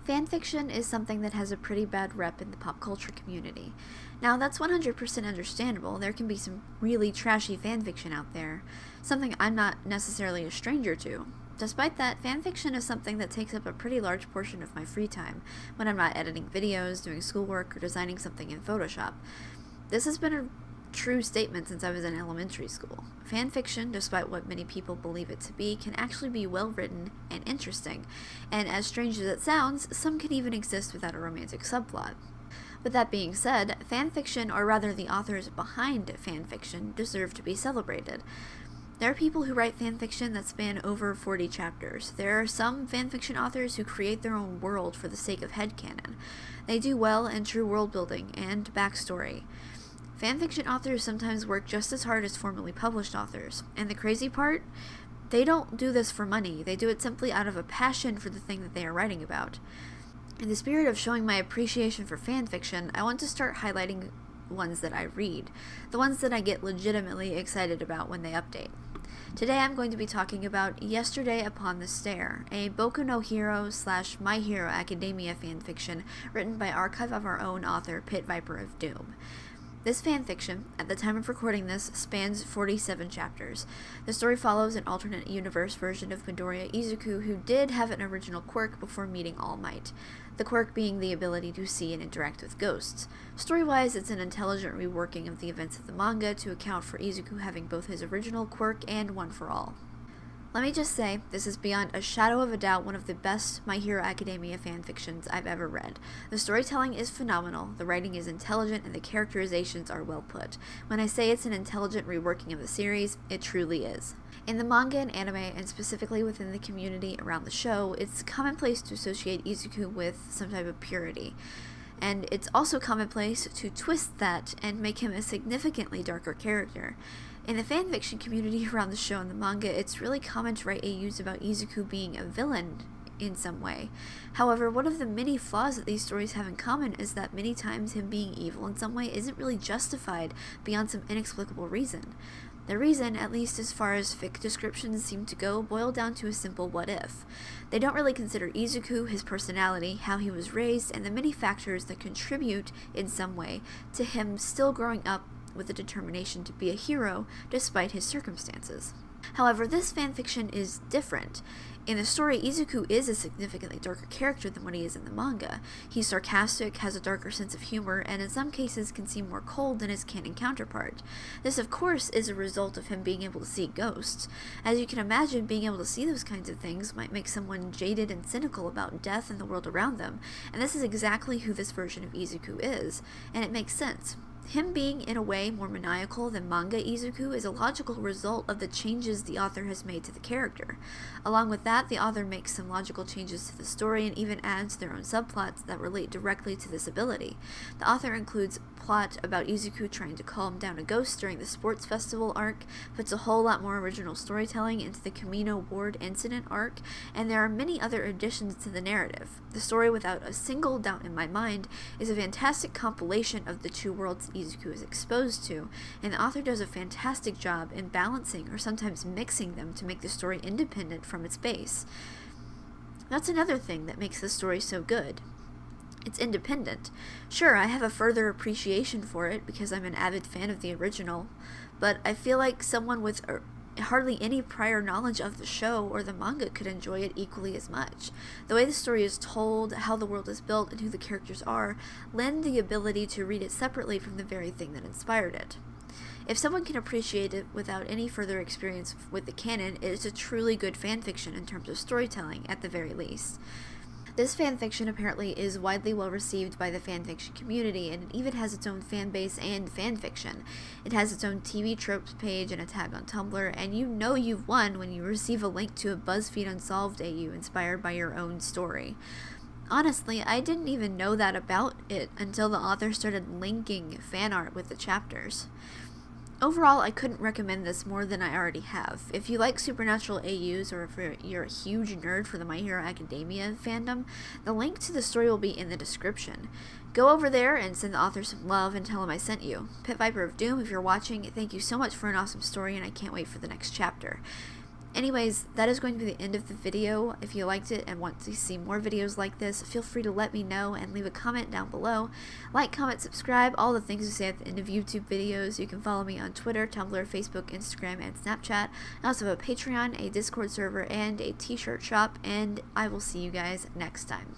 Fanfiction is something that has a pretty bad rep in the pop culture community. Now, that's 100% understandable. There can be some really trashy fanfiction out there, something I'm not necessarily a stranger to. Despite that, fanfiction is something that takes up a pretty large portion of my free time when I'm not editing videos, doing schoolwork, or designing something in Photoshop. This has been a true statement since I was in elementary school. Fanfiction, despite what many people believe it to be, can actually be well written and interesting, and as strange as it sounds, some can even exist without a romantic subplot. With that being said, fanfiction, or rather the authors behind fanfiction, deserve to be celebrated. There are people who write fanfiction that span over 40 chapters. There are some fanfiction authors who create their own world for the sake of headcanon. They do well in true world building and backstory. Fanfiction authors sometimes work just as hard as formally published authors, and the crazy part? They don't do this for money. They do it simply out of a passion for the thing that they are writing about. In the spirit of showing my appreciation for fanfiction, I want to start highlighting ones that I read, the ones that I get legitimately excited about when they update. Today I'm going to be talking about Yesterday Upon the Stair, a Boku no Hero / My Hero Academia fanfiction written by Archive of Our Own author Pit Viper of Doom. This fanfiction, at the time of recording this, spans 47 chapters. The story follows an alternate universe version of Midoriya Izuku who did have an original quirk before meeting All Might, the quirk being the ability to see and interact with ghosts. Story-wise, it's an intelligent reworking of the events of the manga to account for Izuku having both his original quirk and One for All. Let me just say, this is beyond a shadow of a doubt one of the best My Hero Academia fanfictions I've ever read. The storytelling is phenomenal, the writing is intelligent, and the characterizations are well put. When I say it's an intelligent reworking of the series, it truly is. In the manga and anime, and specifically within the community around the show, it's commonplace to associate Izuku with some type of purity. And it's also commonplace to twist that and make him a significantly darker character. In the fanfiction community around the show and the manga, it's really common to write AUs about Izuku being a villain in some way. However, one of the many flaws that these stories have in common is that many times him being evil in some way isn't really justified beyond some inexplicable reason. The reason, at least as far as fic descriptions seem to go, boil down to a simple what if. They don't really consider Izuku, his personality, how he was raised, and the many factors that contribute in some way to him still growing up with a determination to be a hero despite his circumstances. However, this fanfiction is different. In the story, Izuku is a significantly darker character than what he is in the manga. He's sarcastic, has a darker sense of humor, and in some cases can seem more cold than his canon counterpart. This, of course, is a result of him being able to see ghosts. As you can imagine, being able to see those kinds of things might make someone jaded and cynical about death and the world around them, and this is exactly who this version of Izuku is, and it makes sense. Him being, in a way, more maniacal than manga Izuku is a logical result of the changes the author has made to the character. Along with that, the author makes some logical changes to the story and even adds their own subplots that relate directly to this ability. The author includes plot about Izuku trying to calm down a ghost during the sports festival arc, puts a whole lot more original storytelling into the Camino Ward incident arc, and there are many other additions to the narrative. The story, without a single doubt in my mind, is a fantastic compilation of the two worlds Izuku is exposed to, and the author does a fantastic job in balancing or sometimes mixing them to make the story independent from its base. That's another thing that makes the story so good. It's independent. Sure, I have a further appreciation for it because I'm an avid fan of the original, but I feel like someone with hardly any prior knowledge of the show or the manga could enjoy it equally as much. The way the story is told, how the world is built, and who the characters are, lend the ability to read it separately from the very thing that inspired it. If someone can appreciate it without any further experience with the canon, it is a truly good fanfiction in terms of storytelling, at the very least. This fanfiction apparently is widely well received by the fanfiction community, and it even has its own fanbase and fanfiction. It has its own TV tropes page and a tag on Tumblr, and you know you've won when you receive a link to a BuzzFeed Unsolved AU inspired by your own story. Honestly, I didn't even know that about it until the author started linking fan art with the chapters. Overall, I couldn't recommend this more than I already have. If you like supernatural AUs, or if you're a huge nerd for the My Hero Academia fandom, the link to the story will be in the description. Go over there and send the author some love and tell him I sent you. Pit Viper of Doom, if you're watching, thank you so much for an awesome story, and I can't wait for the next chapter. Anyways, that is going to be the end of the video. If you liked it and want to see more videos like this, feel free to let me know and leave a comment down below. Like, comment, subscribe, all the things you say at the end of YouTube videos. You can follow me on Twitter, Tumblr, Facebook, Instagram, and Snapchat. I also have a Patreon, a Discord server, and a t-shirt shop, and I will see you guys next time.